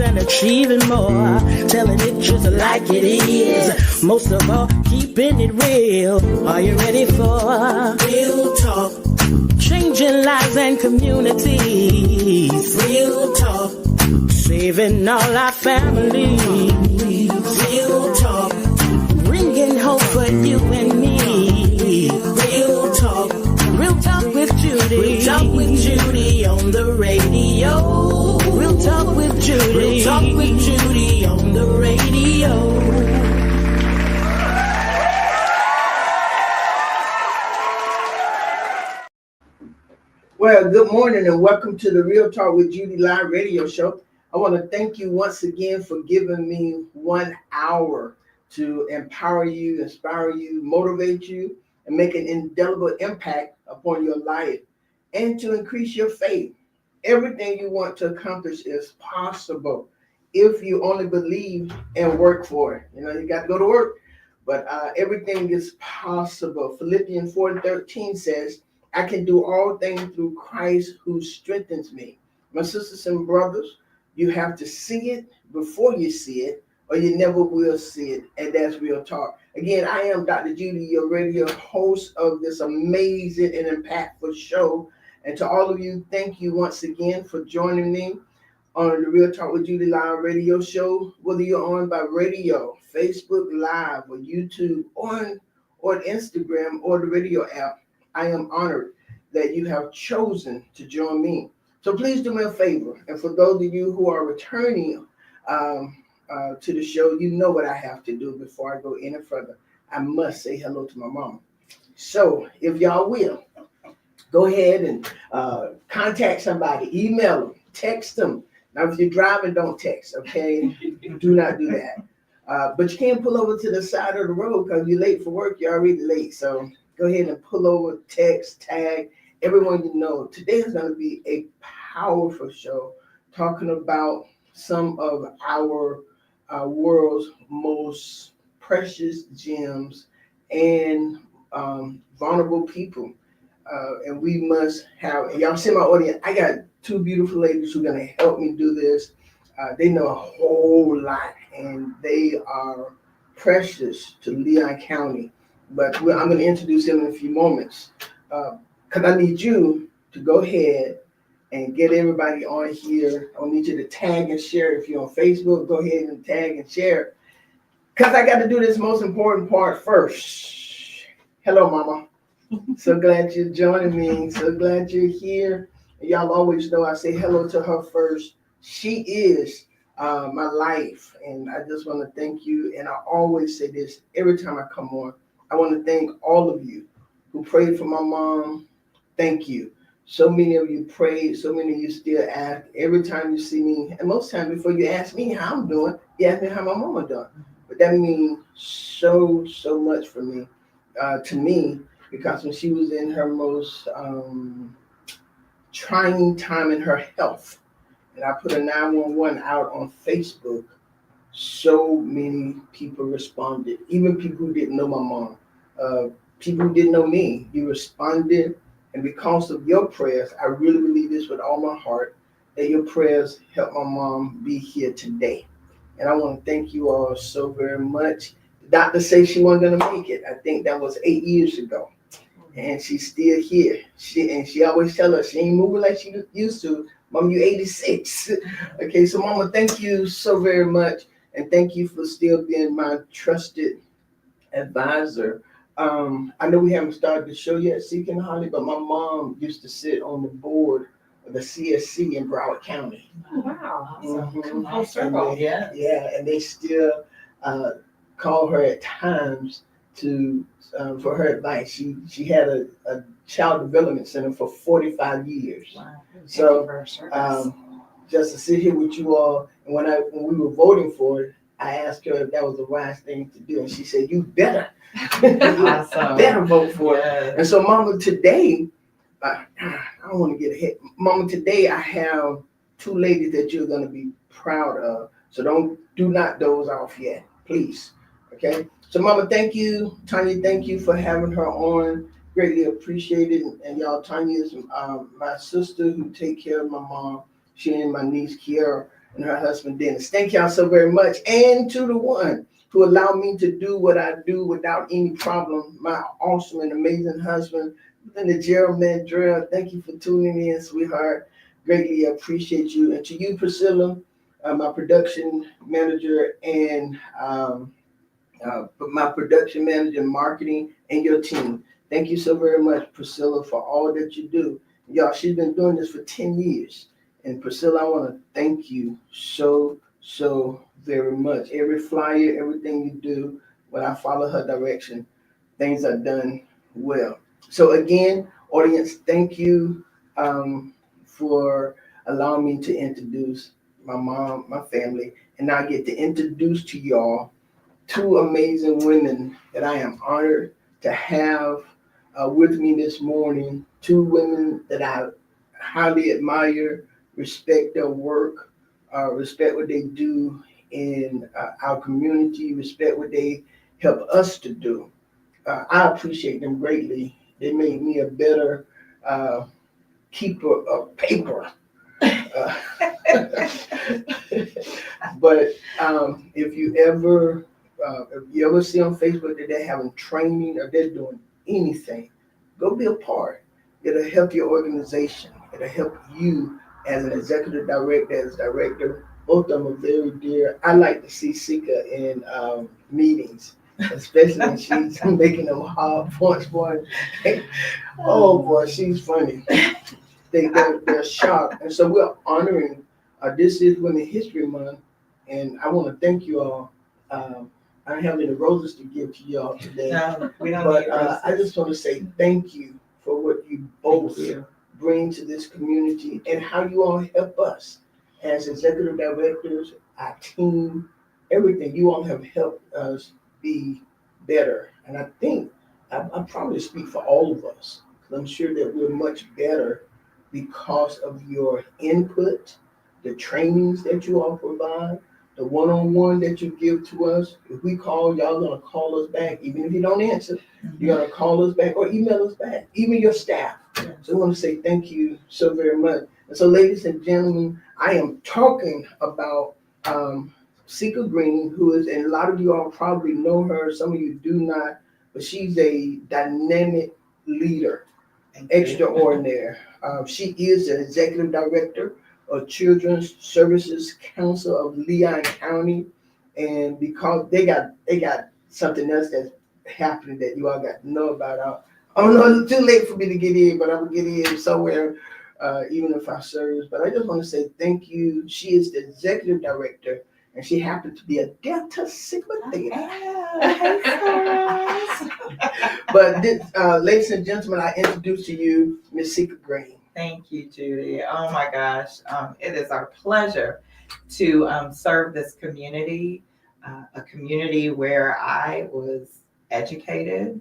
and achieving more. Telling it just like it is. Most of all, keeping it real. Are you ready for real talk? Changing lives and communities. Real talk. Saving all our families. Real talk. Bringing hope for you and me. Real talk. Real talk with Judy. Real talk with Judy on the radio. Real talk with Judy. Real talk with Judy on the radio. Well, good morning and welcome to the Real Talk with Judy live radio show. I want to thank you once again for giving me 1 hour to empower you, inspire you, motivate you, and make an indelible impact upon your life and to increase your faith. Everything you want to accomplish is possible if you only believe and work for it. You know, you got to go to work, but everything is possible. Philippians 4:13 says, I can do all things through Christ who strengthens me. My sisters and brothers, you have to see it before you see it, or you never will see it. And that's real talk. Again, I am Dr. Judy, your radio host of this amazing and impactful show. And to all of you, thank you once again for joining me on the Real Talk with Judy live radio show. Whether you're on by radio, Facebook Live, or YouTube, or Instagram, or the radio app, I am honored that you have chosen to join me. So please do me a favor. And for those of you who are returning to the show, you know what I have to do before I go any further. I must say hello to my mama. So if y'all will, go ahead and contact somebody, email them, text them. Now, if you're driving, don't text, okay? Do not do that. But you can't pull over to the side of the road because you're late for work. You're already late. So go ahead and pull over, text, tag everyone you know. Today is going to be a powerful show talking about some of our world's most precious gems and vulnerable people. And we must have, y'all see my audience, I got two beautiful ladies who are going to help me do this. They know a whole lot, and they are precious to Leon County. But I'm going to introduce them in a few moments because I need you to go ahead and get everybody on here. I need you to tag and share. If you're on Facebook, go ahead and tag and share because I got to do this most important part first. Hello, Mama. So glad you're joining me. So glad you're here. And y'all always know I say hello to her first. She is my life, and I just want to thank you. And I always say this every time I come on. I want to thank all of you who prayed for my mom. Thank you. So many of you prayed. So many of you still ask. Every time you see me, and most times before you ask me how I'm doing, you ask me how my mama doing. But that means so much for me, to me, because when she was in her most trying time in her health, and I put a 911 out on Facebook, so many people responded, even people who didn't know my mom, people who didn't know me. You responded, and because of your prayers, I really believe this with all my heart, that your prayers helped my mom be here today. And I want to thank you all so very much. The doctor said she wasn't going to make it. I think that was 8 years ago. And she's still here. She always tell us she ain't moving like she used to. Mom, you 86. Okay, so Mama, thank you so very much. And thank you for still being my trusted advisor. I know we haven't started the show yet, Seeking Holly, but my mom used to sit on the board of the CSC in Broward County. Oh, wow. Mm-hmm. Full circle. Yeah, and they still call her at times to for her advice. She had a child development center for 45 years. Wow. So just to sit here with you all, and when we were voting for it, I asked her if that was the wise thing to do, and she said, "You better, awesome. better vote for it." And so, Mama, today, I don't want to get ahead. Mama, today I have two ladies that you're going to be proud of. So do not doze off yet, please. Okay. So, Mama, thank you, Tanya. Thank you for having her on. Greatly appreciated. And y'all, Tanya is my sister who take care of my mom. She and my niece Kiara and her husband Dennis. Thank y'all so very much. And to the one who allowed me to do what I do without any problem, my awesome and amazing husband, and the Gerald Mandrell. Thank you for tuning in, sweetheart. Greatly appreciate you. And to you, Priscilla, my production manager and my production manager, marketing, and your team. Thank you so very much, Priscilla, for all that you do. Y'all, she's been doing this for 10 years. And Priscilla, I want to thank you so very much. Every flyer, everything you do, when I follow her direction, things are done well. So again, audience, thank you for allowing me to introduce my mom, my family, and now I get to introduce to y'all two amazing women that I am honored to have with me this morning. Two women that I highly admire, respect their work, respect what they do in our community, respect what they help us to do. I appreciate them greatly. They made me a better keeper of paper. But if you ever see on Facebook that they're having training or they're doing anything, go be a part. It'll help your organization. It'll help you as an executive director, as director. Both of them are very dear. I like to see Sika in meetings, especially when she's making them hard points, boy. Oh boy, she's funny. They're sharp. And so we're honoring, this is Women History Month, and I want to thank you all. I don't have any roses to give to y'all today. No, we don't But need roses. I just want to say thank you for what you both bring to this community and how you all help us as executive directors, our team, everything. You all have helped us be better. And I think I probably speak for all of us. I'm sure that we're much better because of your input, the trainings that you all provide, the one-on-one that you give to us. If we call, y'all gonna call us back. Even if you don't answer, you're gonna call us back or email us back, even your staff. So I want to say thank you so very much. And so, ladies and gentlemen, I am talking about Sika Green, who is, and a lot of you all probably know her, some of you do not, but she's a dynamic leader, extraordinary. She is an executive director of Children's Services Council of Leon County, and because they got something else that's happening that you all got to know about. I don't know, it's too late for me to get in, but I will get in somewhere, even if I serve. But I just want to say thank you. She is the executive director, and she happened to be a Delta Sigma Theta. But ladies and gentlemen, I introduce to you Miss Sika Green. Thank you, Judy. Oh my gosh. It is our pleasure to serve this community, a community where I was educated,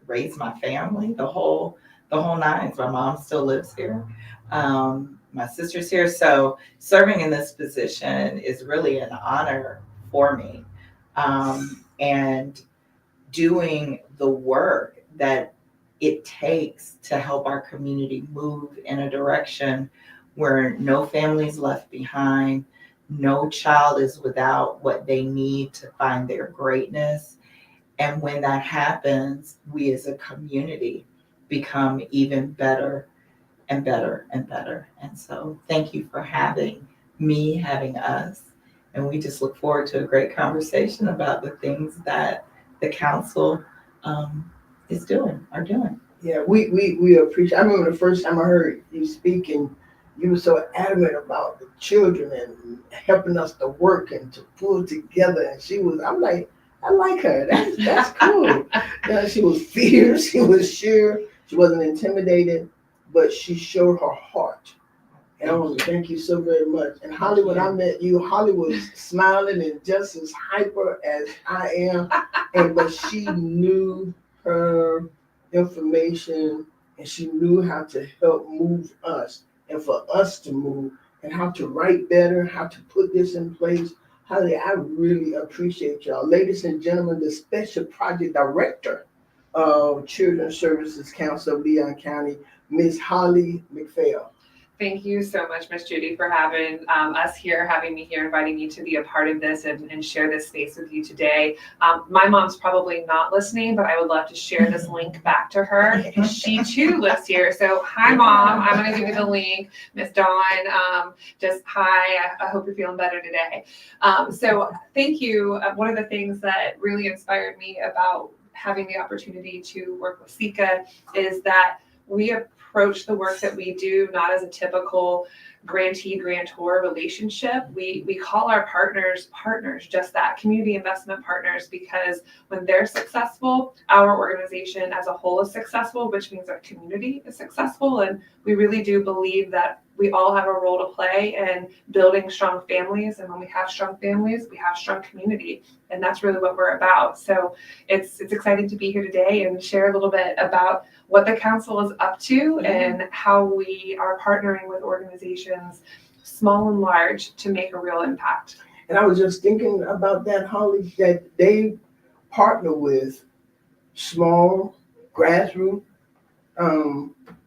raised my family, the whole nines. My mom still lives here. My sister's here. So serving in this position is really an honor for me. And doing the work that it takes to help our community move in a direction where no family is left behind, no child is without what they need to find their greatness. And when that happens, we as a community become even better and better and better. And so thank you for having me, having us. And we just look forward to a great conversation about the things that the council are doing. Yeah, we appreciate. I remember the first time I heard you speak, and you were so adamant about the children and helping us to work and to pull together. And I'm like, I like her. That's cool. She was fierce. She was sure. She wasn't intimidated, but she showed her heart. And I want to thank you so very much. And Holly, when I met you, Holly was smiling and just as hyper as I am, but she knew her information and she knew how to help move us and for us to move and how to write better, how to put this in place. Holly, I really appreciate y'all. Ladies and gentlemen, the Special Project Director of Children's Services Council of Leon County, Miss Holly McPhail. Thank you so much, Miss Judy, for having us here, having me here, inviting me to be a part of this and share this space with you today. My mom's probably not listening, but I would love to share this link back to her because she too lives here. So hi, Mom. I'm going to give you the link. Miss Dawn, just hi. I hope you're feeling better today. So thank you. One of the things that really inspired me about having the opportunity to work with Sika is that we approach the work that we do not as a typical grantee-grantor relationship. We call our partners, just that, community investment partners, because when they're successful, our organization as a whole is successful, which means our community is successful. And we really do believe that we all have a role to play in building strong families. And when we have strong families, we have strong community. And that's really what we're about. So it's exciting to be here today and share a little bit about what the council is up to and how we are partnering with organizations, small and large, to make a real impact. And I was just thinking about that, Holly, that they partner with small grassroots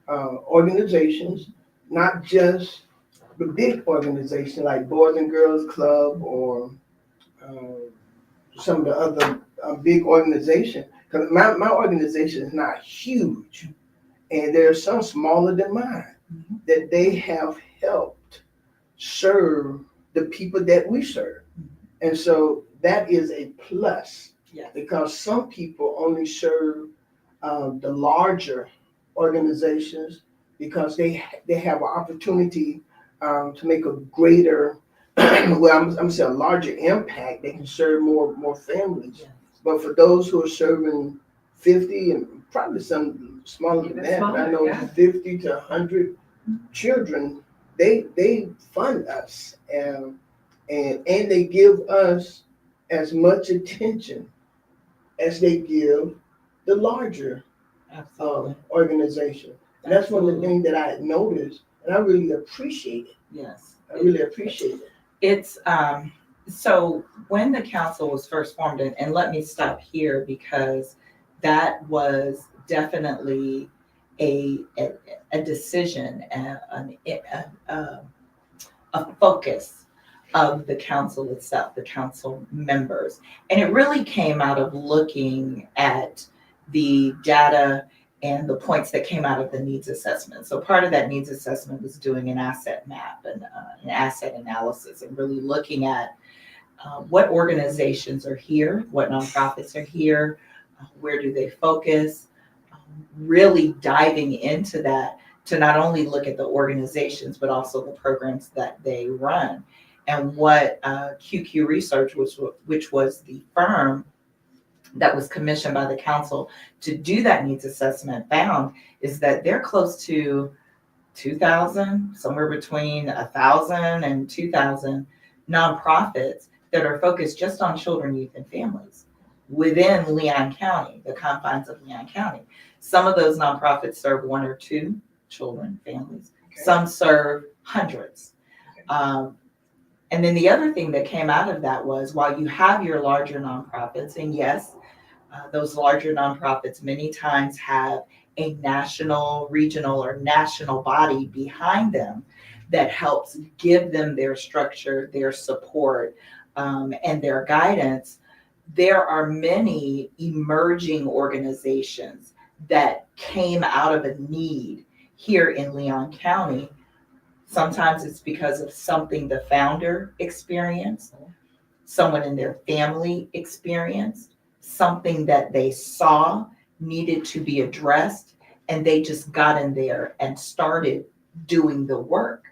organizations, not just the big organizations like Boys and Girls Club or some of the other big organizations. Because my organization is not huge, and there are some smaller than mine that they have helped serve the people that we serve. And so that is a plus, because some people only serve the larger organizations because they have an opportunity to make a greater, well, I'm saying a larger impact. They can serve more families. But for those who are serving 50 and probably some smaller than that, but I know 50 to 100 children, they fund us and they give us as much attention as they give the larger organization. And that's one of the things that I had noticed, and I really appreciate it. Yes. I really appreciate it. It's so when the council was first formed, and let me stop here because that was definitely a decision, a focus of the council itself, the council members. And it really came out of looking at the data and the points that came out of the needs assessment. So part of that needs assessment was doing an asset map and an asset analysis and really looking at what organizations are here, what nonprofits are here, where do they focus, really diving into that to not only look at the organizations, but also the programs that they run. And what QQ Research, which was the firm that was commissioned by the council to do that needs assessment, found is that they're close to 2,000, somewhere between 1,000 and 2,000 nonprofits that are focused just on children, youth, and families within Leon County, the confines of Leon County. Some of those nonprofits serve 1 or 2 children, families. Okay. Some serve hundreds. Okay. And then the other thing that came out of that was, while you have your larger nonprofits, and yes, those larger nonprofits many times have a national, regional, or national body behind them that helps give them their structure, their support, and their guidance. There are many emerging organizations that came out of a need here in Leon County. Sometimes it's because of something the founder experienced, someone in their family experienced, something that they saw needed to be addressed, and they just got in there and started doing the work.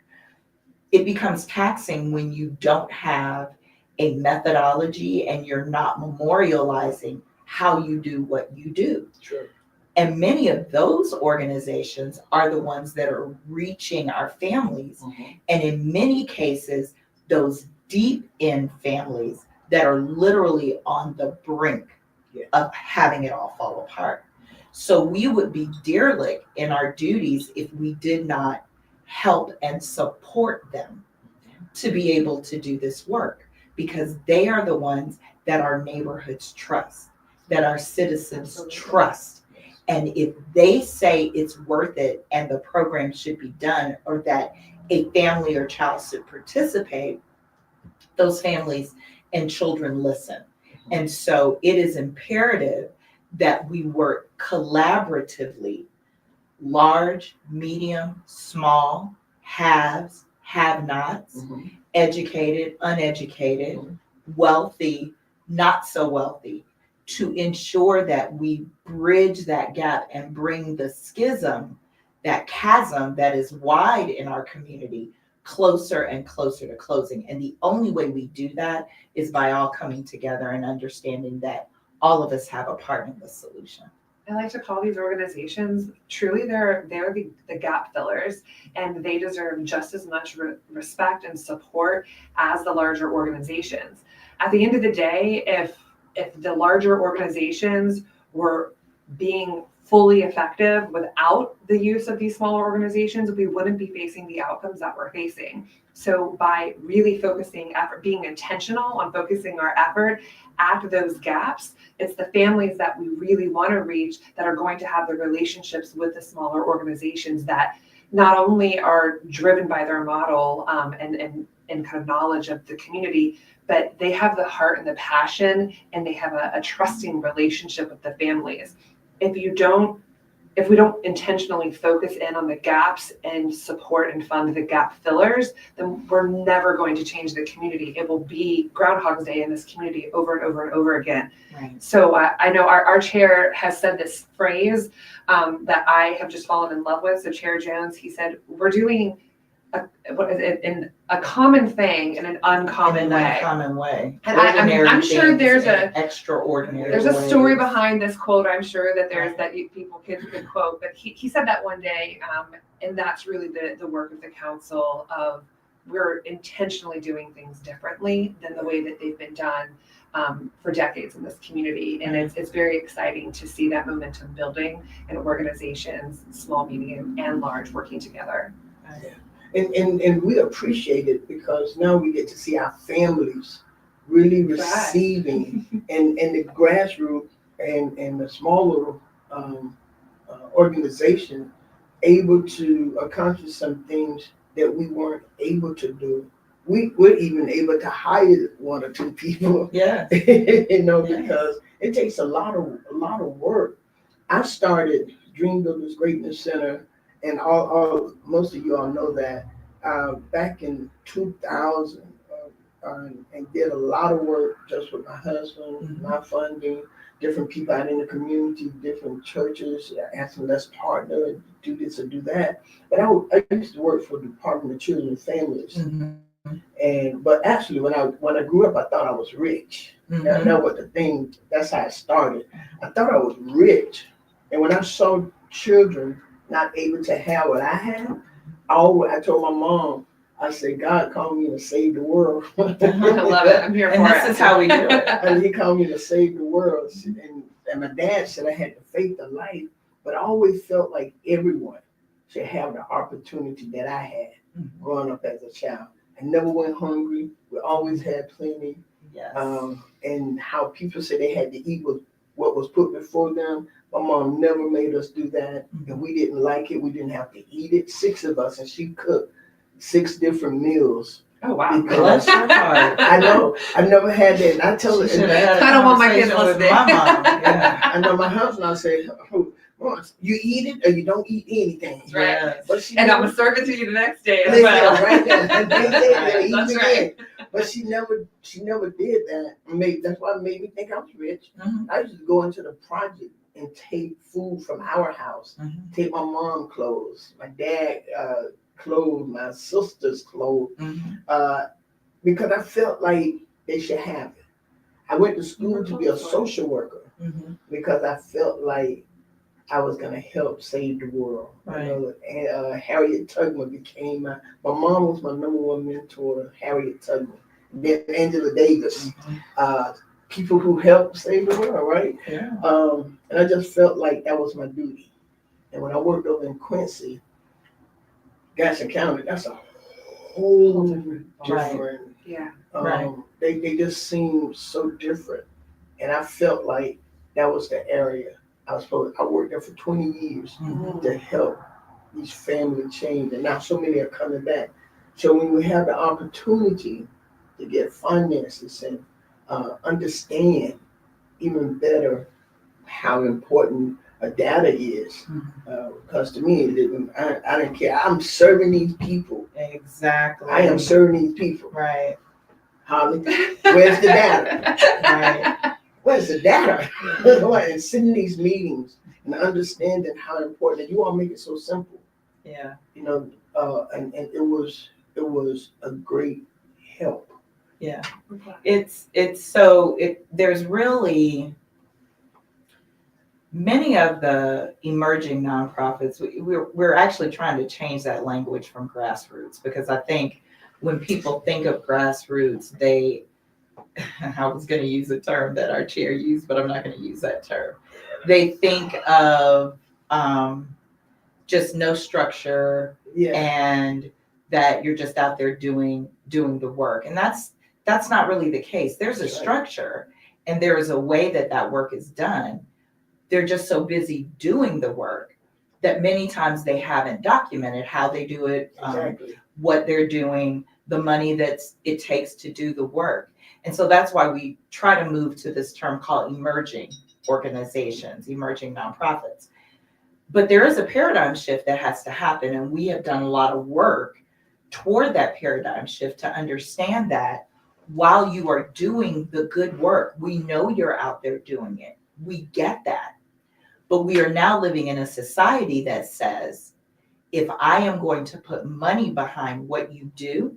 It becomes taxing when you don't have a methodology and you're not memorializing how you do what you do. Sure. And many of those organizations are the ones that are reaching our families. Mm-hmm. And in many cases, those deep in families that are literally on the brink of having it all fall apart. So we would be derelict in our duties if we did not help and support them to be able to do this work, because they are the ones that our neighborhoods trust, that our citizens trust. And if they say it's worth it and the program should be done, or that a family or child should participate, those families and children listen. And so it is imperative that we work collaboratively, large, medium, small, haves, have-nots, educated, uneducated, wealthy, not so wealthy, to ensure that we bridge that gap and bring the schism, that chasm that is wide in our community, closer and closer to closing. And the only way we do that is by all coming together and understanding that all of us have a part in the solution. I like to call these organizations, truly they're the gap fillers, and they deserve just as much respect and support as the larger organizations. At the end of the day, if the larger organizations were being fully effective without the use of these smaller organizations, we wouldn't be facing the outcomes that we're facing. So by really focusing effort, being intentional on focusing our effort at those gaps, it's the families that we really want to reach that are going to have the relationships with the smaller organizations that not only are driven by their model and kind of knowledge of the community, but they have the heart and the passion, and they have a trusting relationship with the families. If we don't intentionally focus in on the gaps and support and fund the gap fillers, then we're never going to change the community. It will be Groundhog's Day in this community over and over and over again. Right. So I know our chair has said this phrase that I have just fallen in love with. So Chair Jones, he said, we're doing a common thing in an uncommon way. Uncommon way. And I'm sure there's extraordinary. There's a story behind this quote. I'm sure that there's that people could quote, but he said that one day, and that's really the work of the council of we're intentionally doing things differently than the way that they've been done for decades in this community, and it's very exciting to see that momentum building and organizations, small, medium, and large, working together. Yeah. And we appreciate it because now we get to see our families really receiving and the grassroots and the smaller organization able to accomplish some things that we weren't able to do. We're even able to hire one or two people. Yeah. Because it takes a lot of work. I started Dream Builders Greatness Center, and most of you all know that back in 2000, and did a lot of work just with my husband, my funding, different people out in the community, different churches, asking us to partner, do this or do that. But I used to work for the Department of Children and Families. But actually, when I grew up, I thought I was rich. That was the thing. That's how it started. I thought I was rich, and when I saw children not able to have what I had, I told my mom, I said, God called me to save the world. I love it. I'm here for it. And this is how we do it. And he called me to save the world. And my dad said I had the faith of life, but I always felt like everyone should have the opportunity that I had growing up as a child. I never went hungry. We always had plenty. Yes. And how people say they had to eat what was put before them. My mom never made us do that. And we didn't like it. We didn't have to eat it. 6 of us, and she cooked 6 different meals. Oh, wow. Bless your heart. I know. I've never had that. And I tell her, I don't want my kids listening. My mom. Yeah. I know my husband, I say, you eat it or you don't eat anything. That's right. Yes. But she And I'm never, gonna serve it to you the next day as well. right there. And That's right. But she never did that. That's why it made me think I was rich. I used to go into the project and take food from our house, take my mom clothes, my dad clothes, my sister's clothes, because I felt like they should have it. I went to school to be a social worker because I felt like I was going to help save the world. Right. And Harriet Tubman became my mom was my #1 mentor, Harriet Tubman. Then Angela Davis, people who helped save the world, right? Yeah. And I just felt like that was my duty. And when I worked over in Quincy, Gaston County, that's a whole different. Yeah. They just seem so different, and I felt like that was the area I worked there for 20 years to help these family change, and now so many are coming back. So when we have the opportunity to get finances and understand even better how important data is, because to me, I don't care. I'm serving these people. Exactly. I am serving these people. Right. Holly, where's the data? Right. Where's the data? And sitting in these meetings and understanding how important, you all make it so simple. Yeah. And it was a great help. Yeah. There's really many of the emerging nonprofits, we're actually trying to change that language from grassroots, because I think when people think of grassroots, I was going to use a term that our chair used, but I'm not going to use that term. They think of just no structure, and that you're just out there doing the work. And that's not really the case. There's a structure, and there is a way that work is done. They're just so busy doing the work that many times they haven't documented how they do it, what they're doing, the money that it takes to do the work. And so that's why we try to move to this term called emerging organizations, emerging nonprofits. But there is a paradigm shift that has to happen, and we have done a lot of work toward that paradigm shift to understand that while you are doing the good work, we know you're out there doing it. We get that. But we are now living in a society that says, if I am going to put money behind what you do,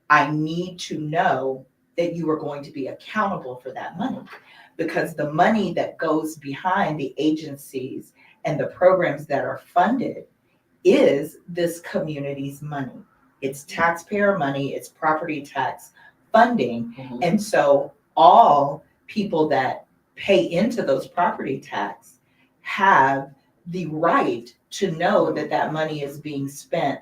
I need to know that you are going to be accountable for that money. Because the money that goes behind the agencies and the programs that are funded is this community's money. It's taxpayer money, it's property tax funding. And so all people that pay into those property tax have the right to know that money is being spent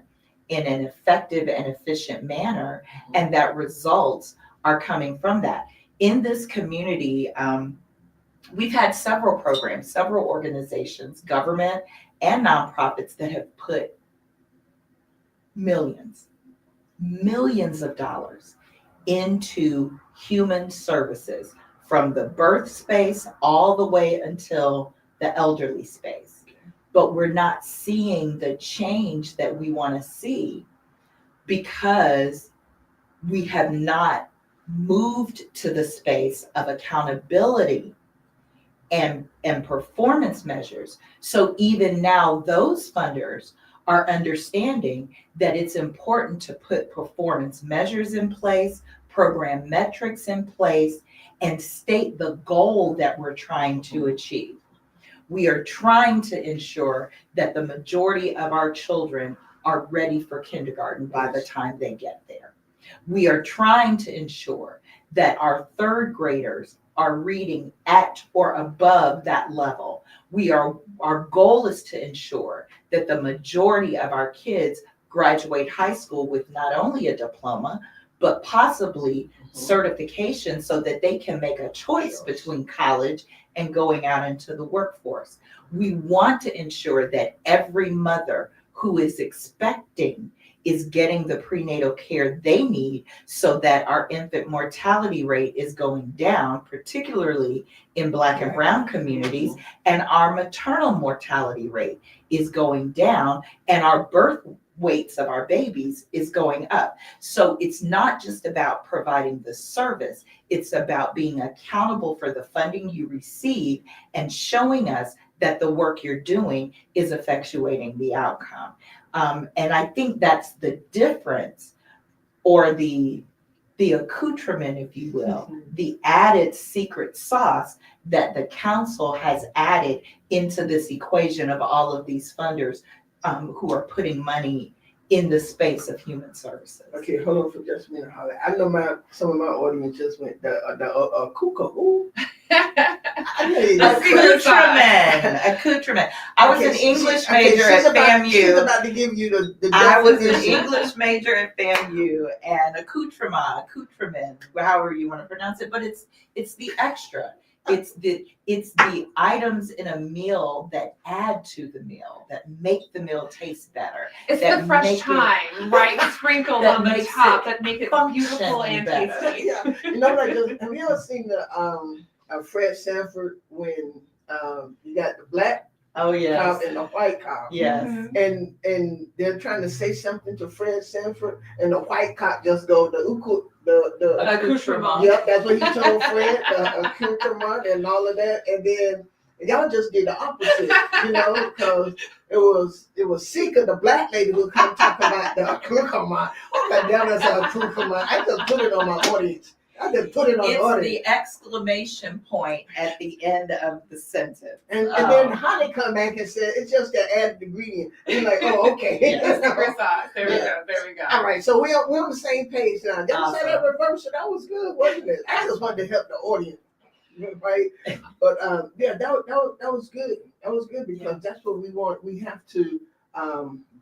in an effective and efficient manner, and that results are coming from that. In this community, we've had several programs, several organizations, government and nonprofits, that have put millions of dollars into human services, from the birth space all the way until the elderly space. But we're not seeing the change that we want to see, because we have not moved to the space of accountability and performance measures. So even now, those funders are understanding that it's important to put performance measures in place, program metrics in place, and state the goal that we're trying to achieve. We are trying to ensure that the majority of our children are ready for kindergarten by the time they get there. We are trying to ensure that our third graders are reading at or above that level. Our goal is to ensure that the majority of our kids graduate high school with not only a diploma, but possibly certification, so that they can make a choice between college and going out into the workforce. We want to ensure that every mother who is expecting is getting the prenatal care they need, so that our infant mortality rate is going down, particularly in Black and Brown communities, and our maternal mortality rate is going down, and our birth weights of our babies is going up. So it's not just about providing the service, it's about being accountable for the funding you receive and showing us that the work you're doing is effectuating the outcome. And I think that's the difference, or the accoutrement, if you will, the added secret sauce that the council has added into this equation of all of these funders who are putting money in the space of human services. Okay, hold on for just a minute, Holly. I know some of my audience just went the cuckoo. Accoutrement. I was an English major at FAMU. She's about to give you the I was an English major at FAMU, and accoutrement, however you want to pronounce it, but it's the extra. It's the items in a meal that add to the meal, that make the meal taste better. It's that the fresh make it- thyme, right? Sprinkled that on the makes top it that make it function beautiful and better. tasty. Yeah, you know, like, have you ever seen the Fred Sanford when you got the black Oh, yes. cop and the white cop? Yes. Mhm. And they're trying to say something to Fred Sanford, and the white cop just go the Accoutrement. yep, that's what he told Fred, the accoutrement and all of that, and then y'all just did the opposite, you know, because it was Sika, the black lady, who come talking about the accoutrement. I'm like, damn, that's an accoutrement. I just put it on my audience. I just put it on the It's audience. the exclamation point at the end of the sentence. And then Holly come back and said, it's just an added ingredient. And you're like, oh, okay. Yes. Secret sauce. There we go. There we go. All right, so we're on the same page now. Did you say that Awesome. reversal? That was good, wasn't it? I just wanted to help the audience, right? But yeah, that was good. That was good because that's what we want. We have to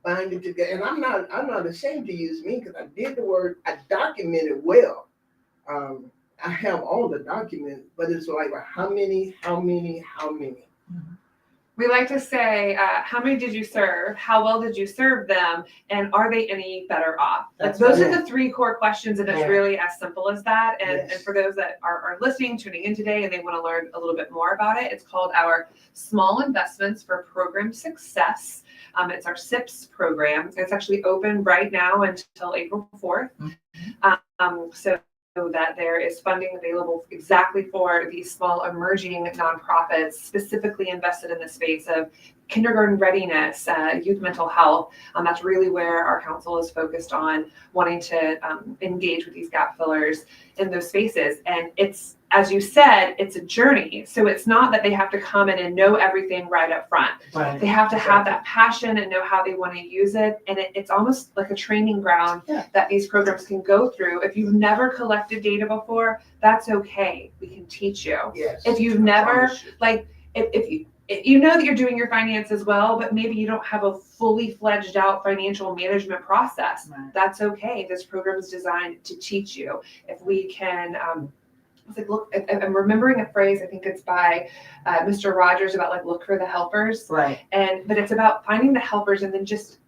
bind it together. And I'm not ashamed to use me because I did the work. I documented well. I have all the documents, but it's like how many? We like to say, how many did you serve? How well did you serve them? And are they any better off? Like, those are the three core questions, and it's really as simple as that. And for those that are listening, tuning in today, and they want to learn a little bit more about it, it's called our Small Investments for Program Success. It's our SIPS program. It's actually open right now until April 4th. So that there is funding available exactly for these small emerging nonprofits specifically invested in the space of kindergarten readiness, youth mental health. That's really where our council is focused on wanting to engage with these gap fillers in those spaces. And it's, as you said, it's a journey. So it's not that they have to come in and know everything right up front. Right. They have to have that passion and know how they want to use it. And it's almost like a training ground that these programs can go through. If you've never collected data before, that's okay. We can teach you. Yes. If you've never, like, if you know that you're doing your finances well, but maybe you don't have a fully fledged out financial management process, that's okay. This program is designed to teach you. If we can, it's like, look, I'm remembering a phrase, I think it's by Mr. Rogers, about like, look for the helpers. Right. But it's about finding the helpers and then just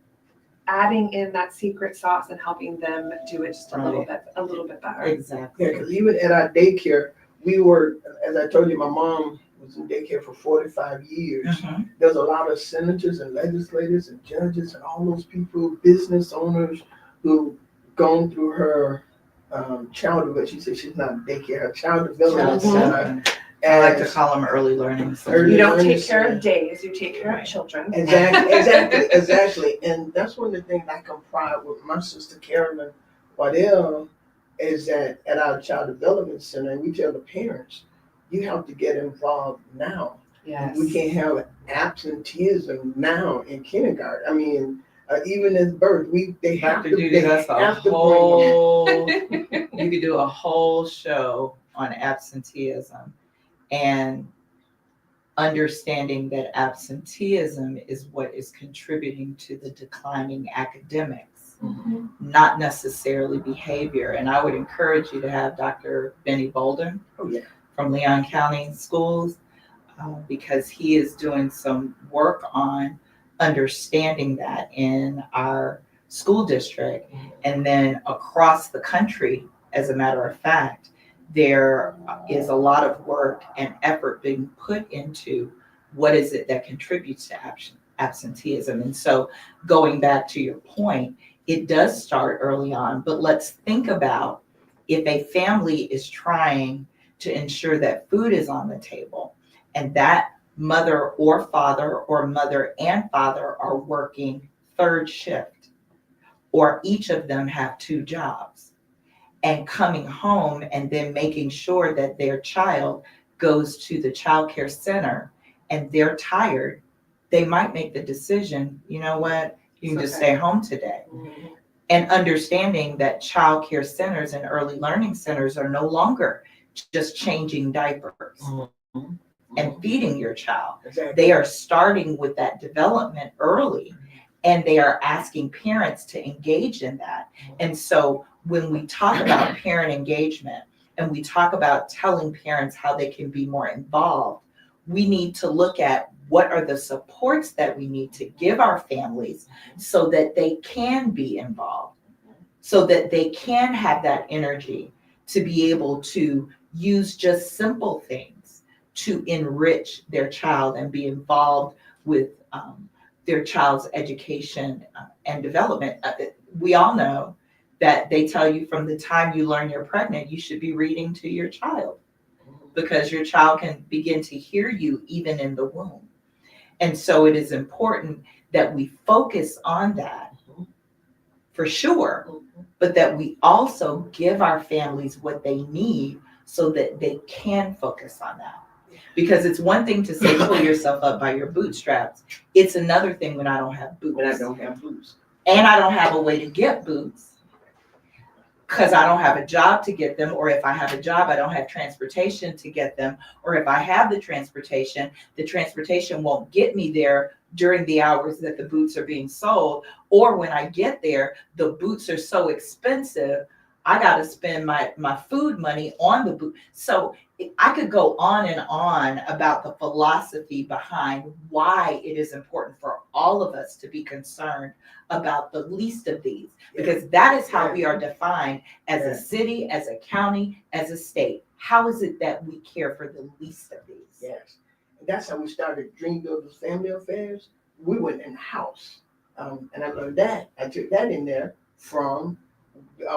adding in that secret sauce and helping them do it just a little bit better. Exactly. Yeah, because even at our daycare, we were, as I told you, my mom was in daycare for 45 years. Mm-hmm. There's a lot of senators and legislators and judges and all those people, business owners, who've gone through her child development. She said she's not in daycare, her child development center. I like to call them early learning. You don't take care of days, you take care of children. Exactly. And that's one of the things I can pride with my sister Carolyn Waddell is that at our child development center, we tell the parents, you have to get involved now. Yes. We can't have absenteeism now in kindergarten. I mean, even at birth, they have to do that's a whole. You could do a whole show on absenteeism and understanding that absenteeism is what is contributing to the declining academics, not necessarily behavior. And I would encourage you to have Dr. Benny Bolden from Leon County Schools, because he is doing some work on understanding that in our school district and then across the country. As a matter of fact, there is a lot of work and effort being put into what is it that contributes to absenteeism. And so going back to your point, it does start early on, but let's think about if a family is trying to ensure that food is on the table and that mother or father or mother and father are working third shift, or each of them have two jobs, and coming home and then making sure that their child goes to the child care center and they're tired, they might make the decision, you know what, you can just stay home today. And understanding that child care centers and early learning centers are no longer just changing diapers and feeding your child. They are starting with that development early, and they are asking parents to engage in that. And so when we talk about parent engagement, and we talk about telling parents how they can be more involved, we need to look at what are the supports that we need to give our families so that they can be involved, so that they can have that energy to be able to use just simple things to enrich their child and be involved with their child's education and development. We all know that they tell you from the time you learn you're pregnant, you should be reading to your child, because your child can begin to hear you even in the womb. And so it is important that we focus on that for sure, but that we also give our families what they need so that they can focus on that. Because it's one thing to say, pull yourself up by your bootstraps. It's another thing when I don't have boots. When I don't have boots. And I don't have a way to get boots because I don't have a job to get them, or if I have a job, I don't have transportation to get them, or if I have the transportation won't get me there during the hours that the boots are being sold, or when I get there, the boots are so expensive, I got to spend my food money on the boot. So I could go on and on about the philosophy behind why it is important for all of us to be concerned about the least of these, because that is how we are defined as a city, as a county, as a state. How is it that we care for the least of these? Yes. And that's how we started Dream Builders Family Affairs. We went in the house. And I learned that. I took that in there from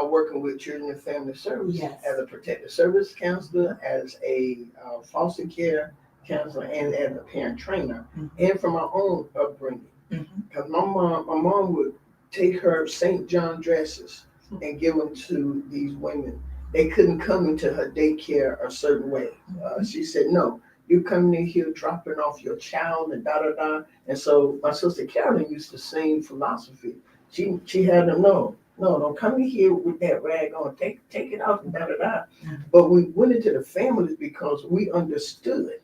working with Children and Family Services as a protective service counselor, as a foster care counselor, and as a parent trainer, and from my own upbringing. Because my mom would take her St. John dresses and give them to these women. They couldn't come into her daycare a certain way. She said, no, you're coming in here dropping off your child and da-da-da. And so my sister Carolyn used the same philosophy. She had them know, no, don't come in here with that rag on, take it off and da-da-da. But we went into the families because we understood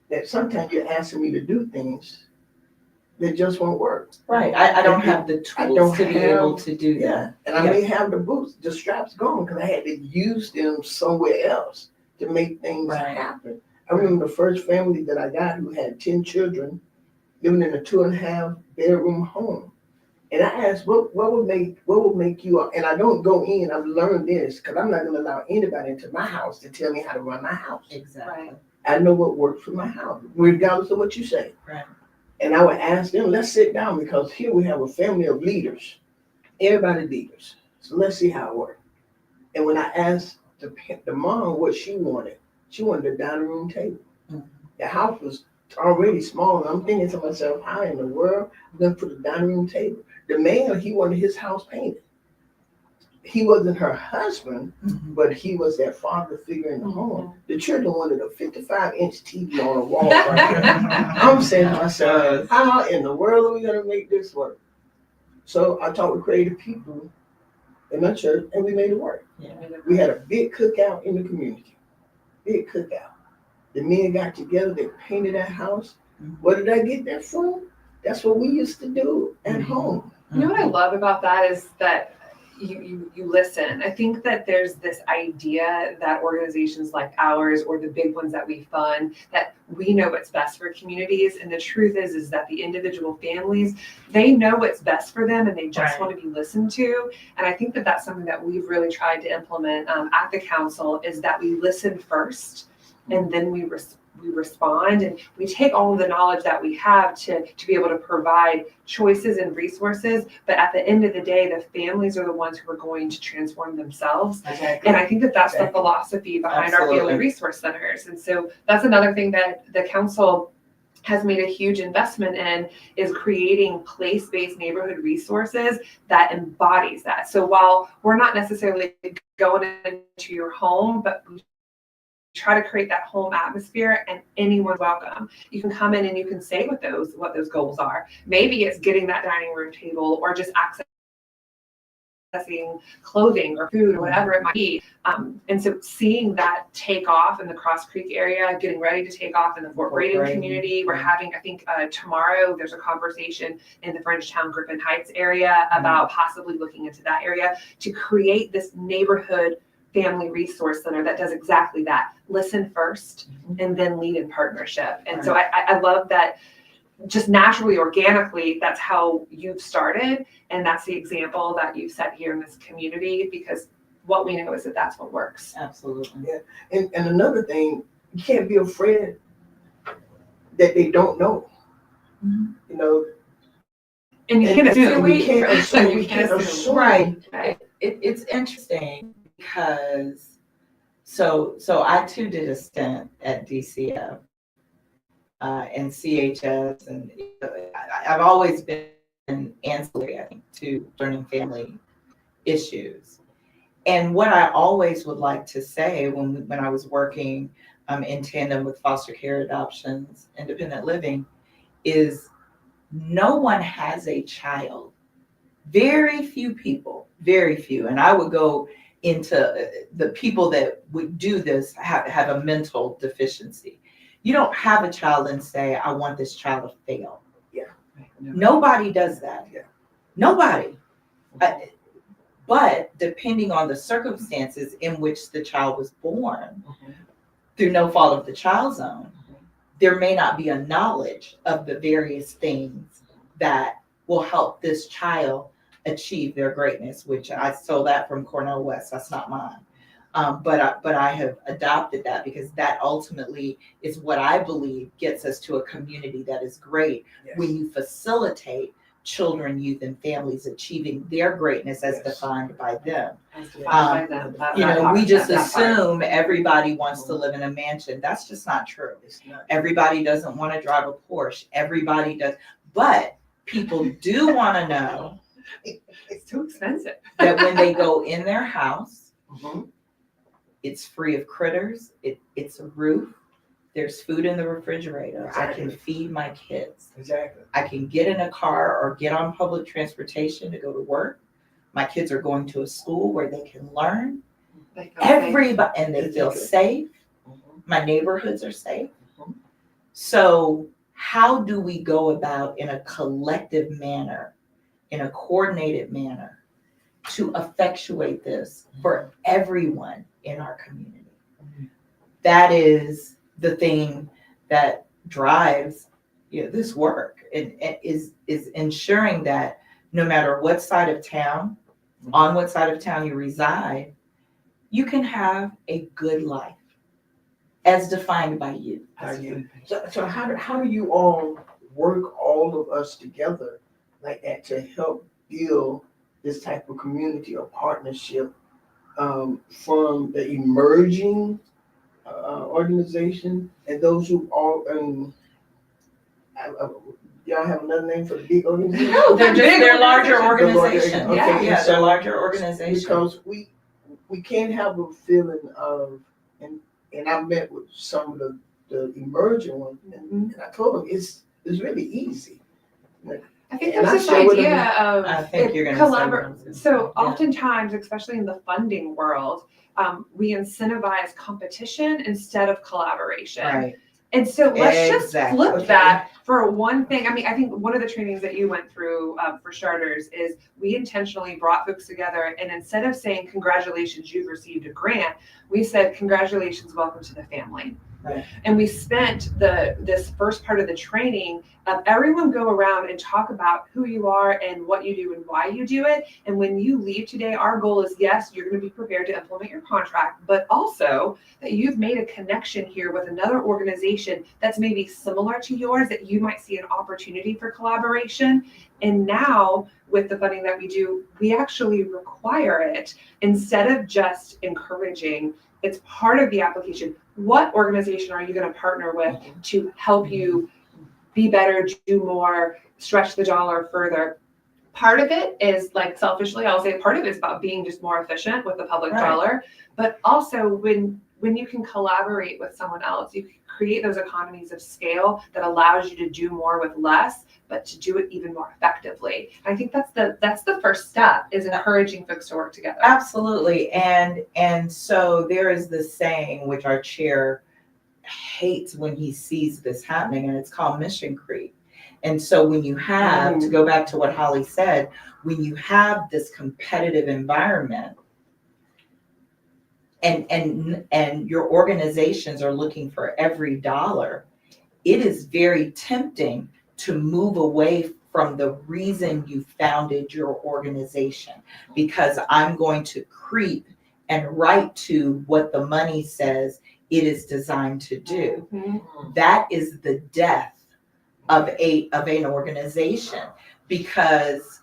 that sometimes you're asking me to do things that just won't work. Right. I don't have the tools to be able to do that. Yeah. And I may have the boots, the straps gone, because I had to use them somewhere else to make things happen. I remember the first family that I got who had 10 children living in a 2.5 bedroom home. And I asked, what would make you, and I don't go in, I've learned this, because I'm not going to allow anybody into my house to tell me how to run my house. Exactly. Right. I know what works for my house, regardless of what you say. Right. And I would ask them, let's sit down, because here we have a family of leaders. Everybody leaders. So let's see how it works. And when I asked the mom what she wanted a dining room table. The house was already small, and I'm thinking to myself, how in the world I'm going to put a dining room table? The man, he wanted his house painted. He wasn't her husband, but he was that father figure in the home. The children wanted a 55-inch TV on a wall right there. I'm saying to myself, how in the world are we going to make this work? So I talked with creative people in my church, and we made it work. Yeah. We had a big cookout in the community. Big cookout. The men got together, they painted that house. Where did I get that from? That's what we used to do at home. You know what I love about that is that you listen. I think that there's this idea that organizations like ours, or the big ones that we fund, that we know what's best for communities. And the truth is that the individual families, they know what's best for them, and they just want to be listened to. And I think that that's something that we've really tried to implement at the council, is that we listen first, and then we respond, and we take all of the knowledge that we have to be able to provide choices and resources. But at the end of the day, the families are the ones who are going to transform themselves. Exactly. And I think that that's the philosophy behind our family resource centers. And so that's another thing that the council has made a huge investment in, is creating place-based neighborhood resources that embodies that. So while we're not necessarily going into your home, but we try to create that home atmosphere, and anyone's welcome. You can come in and you can say what those goals are. Maybe it's getting that dining room table, or just accessing clothing or food or whatever it might be. And so seeing that take off in the Cross Creek area, getting ready to take off in the Fort Braden community. We're having, I think tomorrow, there's a conversation in the Frenchtown Griffin Heights area about possibly looking into that area to create this neighborhood family resource center that does exactly that. Listen first and then lead in partnership. And so I love that just naturally, organically, that's how you've started. And that's the example that you've set here in this community, because what we know is that that's what works. Absolutely. Yeah. And another thing, you can't be afraid that they don't know. Mhm. You know, And you can't assume. we can't assume. We can't assume. Right. It's interesting because so I too did a stint at DCF and CHS, and I've always been ancillary, I think, to learning family issues. And what I always would like to say when I was working in tandem with foster care, adoptions, independent living, is no one has a child. Very few people, very few. And I would go into the people that would do this have a mental deficiency. You don't have a child and say, I want this child to fail. Yeah. Nobody does that. Yeah. Nobody. But depending on the circumstances in which the child was born, through no fault of the child's own, there may not be a knowledge of the various things that will help this child achieve their greatness, which I stole that from Cornell West. That's not mine. But I have adopted that because that ultimately is what I believe gets us to a community that is great. Yes. When you facilitate children, youth, and families achieving their greatness as defined by them. We just assume everybody wants to live in a mansion. That's just not true. It's not. Everybody doesn't want to drive a Porsche. Everybody does. But people do want to know It's too expensive. that when they go in their house, Mhm. it's free of critters. It's a roof. There's food in the refrigerator. I can feed my kids. Exactly. I can get in a car or get on public transportation to go to work. My kids are going to a school where they can learn. Everybody, and they feel safe. My neighborhoods are safe. So how do we go about in a collective manner, in a coordinated manner, to effectuate this for everyone in our community? That is the thing that drives this work, and is ensuring that no matter what side of town, on what side of town you reside, you can have a good life as defined by you. So how do you all work, all of us together like that, to help build this type of community or partnership from the emerging organization and those who all y'all have another name for the big organization? No, They're larger organizations. organizations. Okay, Yeah, so they're larger organizations. Because we can't have a feeling of, and I met with some of the emerging ones, and I told them it's really easy. I think And there's this I share with them- idea of I think you're going to collaborate. So Yeah. oftentimes, especially in the funding world, we incentivize competition instead of collaboration. Right. And so let's just Exactly. flip Okay. that for one thing. I mean, I think one of the trainings that you went through for starters is we intentionally brought folks together, and instead of saying, congratulations, you've received a grant, we said, congratulations, welcome to the family. Right. And we spent this first part of the training of everyone go around and talk about who you are and what you do and why you do it. And when you leave today, our goal is, yes, you're going to be prepared to implement your contract, but also that you've made a connection here with another organization that's maybe similar to yours, that you might see an opportunity for collaboration. And now with the funding that we do, we actually require it instead of just encouraging. It's part of the application. What organization are you going to partner with to help you be better, do more, stretch the dollar further? Part of it is, like, selfishly, I'll say part of it is about being just more efficient with the public dollar. But also when you can collaborate with someone else, you can create those economies of scale that allows you to do more with less, but to do it even more effectively. And I think that's the first step, is encouraging folks to work together. Absolutely. And so there is this saying, which our chair hates when he sees this happening, and it's called mission creep. And so when you have, to go back to what Holly said, when you have this competitive environment, and your organizations are looking for every dollar, it is very tempting to move away from the reason you founded your organization, because I'm going to creep and write to what the money says it is designed to do. That is the death of an organization, because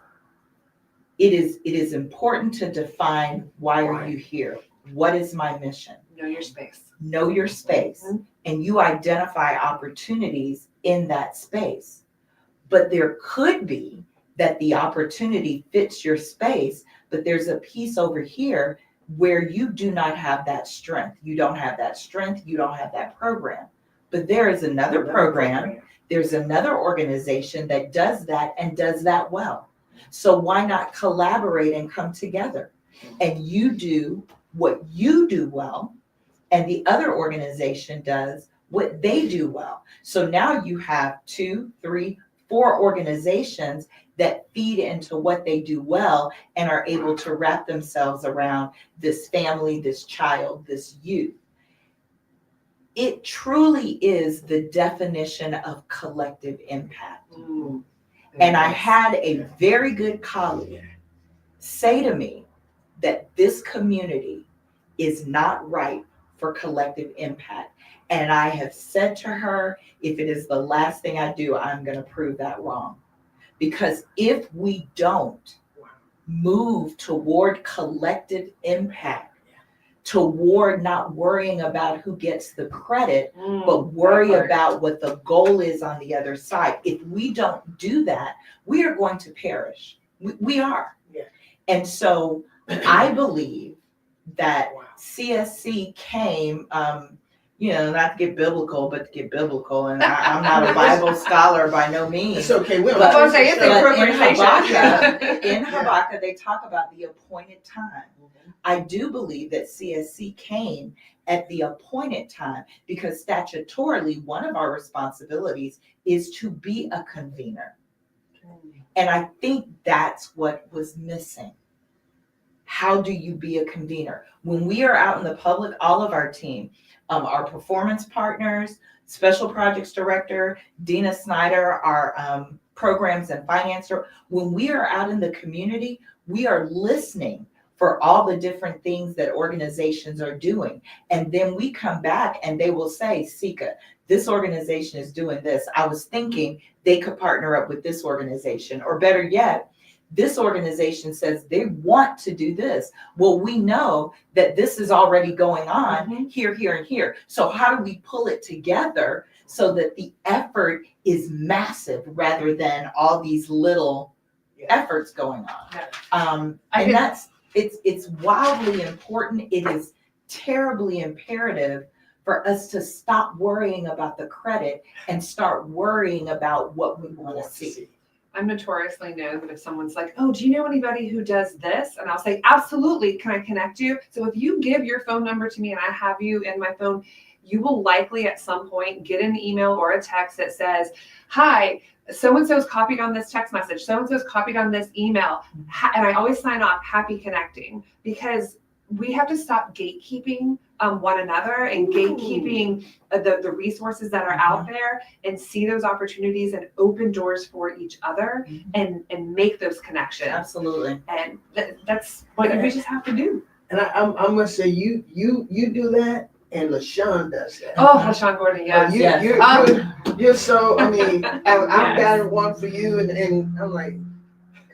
it is important to define, why are you here? What is my mission? Know your space. Know your space. And you identify opportunities in that space. But there could be that the opportunity fits your space, but there's a piece over here where you do not have that strength. You don't have that strength. You don't have that program. But there is another program. There's another organization that does that and does that well. So why not collaborate and come together? And you do what you do well, and the other organization does what they do well. So now you have 2, 3, 4 organizations that feed into what they do well and are able to wrap themselves around this family, this child, this youth. It truly is the definition of collective impact. And I had a very good colleague say to me that this community is not right for collective impact. And I have said to her, if it is the last thing I do, I'm going to prove that wrong. Because if we don't move toward collective impact, toward not worrying about who gets the credit, but worry about what the goal is on the other side. If we don't do that, we are going to perish. We are. Yeah. And so I believe that CSC came, not to get biblical, but to get biblical. And I'm not a Bible scholar by no means. It's okay. We But I say it's in Habakkuk, they talk about the appointed time. I do believe that CSC came at the appointed time, because statutorily, one of our responsibilities is to be a convener. And I think that's what was missing. How do you be a convener? When we are out in the public, all of our team, our performance partners, special projects director, Dina Snyder, our programs and finance, when we are out in the community, we are listening for all the different things that organizations are doing. And then we come back and they will say, Sika, this organization is doing this. I was thinking they could partner up with this organization, or better yet, this organization says they want to do this. Well, we know that this is already going on here, here, and here. So how do we pull it together so that the effort is massive rather than all these little efforts going on? It's wildly important. It is terribly imperative for us to stop worrying about the credit and start worrying about what we want to see. I'm notoriously known that if someone's like, oh, do you know anybody who does this? And I'll say, absolutely, can I connect you? So if you give your phone number to me and I have you in my phone, you will likely at some point get an email or a text that says, hi, so-and-so's copied on this text message, so-and-so's copied on this email. And I always sign off, happy connecting, because we have to stop gatekeeping one another and gatekeeping the resources that are out there, and see those opportunities and open doors for each other and make those connections. Absolutely. And that's what we just have to do. And I must say, you do that, and LaShawn does that. Oh, LaShawn Gordon, yes. You're so, I mean, I've got one for you, and I'm like,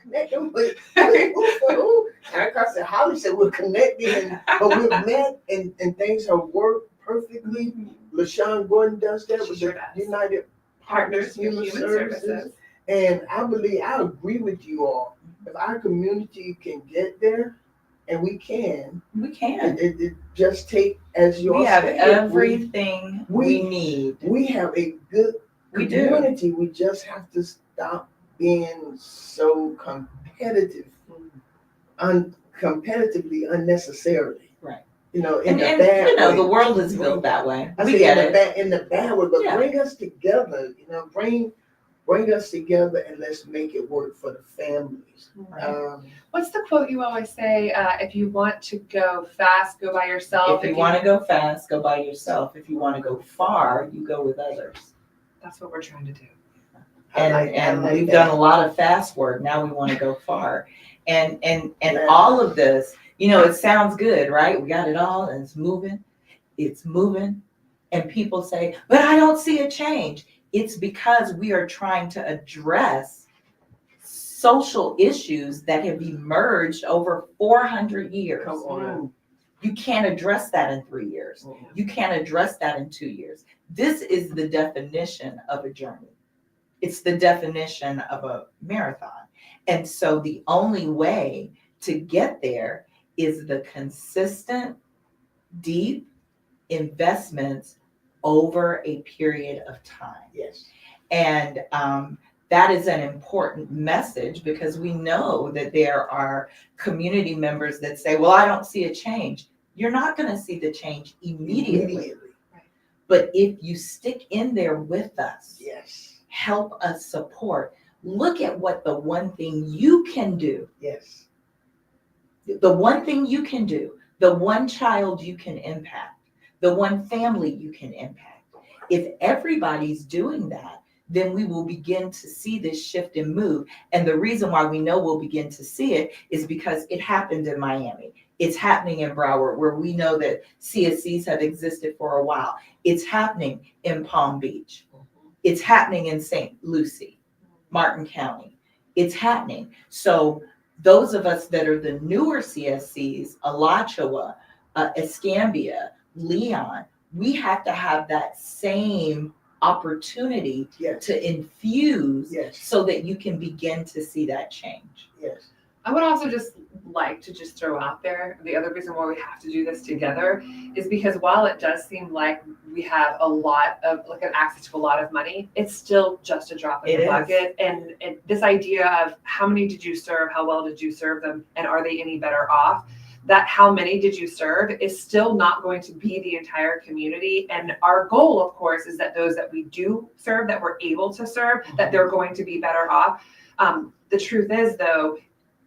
connect them with who? And I said, Holly said, we're connected, but we've met, and things have worked perfectly. LaShawn Gordon does that with the United Partners Human Services. And I agree with you all. If our community can get there, and we can. It just take, as you all have said, everything we need. We have a good community. We just have to stop being so competitive, competitively unnecessarily. Right. The world is built that way. In the bad way, but bring us together. Bring bring us together and let's make it work for the families. What's the quote you always say? If you want to go fast, go by yourself. If you want to go fast, go by yourself. If you want to go far, you go with others. That's what we're trying to do. And we've done a lot of fast work. Now we want to go far. And all of this, it sounds good, right? We got it all and it's moving. It's moving. And people say, but I don't see a change. It's because we are trying to address social issues that have emerged over 400 years. Come on. You can't address that in 3 years. You can't address that in 2 years. This is the definition of a journey. It's the definition of a marathon. And so the only way to get there is the consistent, deep investments over a period of time. Yes. And that is an important message because we know that there are community members that say, well, I don't see a change. You're not going to see the change immediately. Right. But if you stick in there with us, yes, help us support, look at what the one thing you can do. Yes. The one thing you can do, the one child you can impact, the one family you can impact. If everybody's doing that, then we will begin to see this shift and move. And the reason why we know we'll begin to see it is because it happened in Miami. It's happening in Broward, where we know that CSCs have existed for a while. It's happening in Palm Beach. It's happening in St. Lucie, Martin County. It's happening. So those of us that are the newer CSCs, Alachua, Escambia, Leon, we have to have that same opportunity to infuse so that you can begin to see that change. Yes. I would also just like to just throw out there, the other reason why we have to do this together is because while it does seem like we have a lot of, like an access to a lot of money, it's still just a drop in the bucket. And this idea of how many did you serve, how well did you serve them, and are they any better off? That how many did you serve is still not going to be the entire community. And our goal, of course, is that those that we do serve, that we're able to serve, that they're going to be better off. The truth is, though,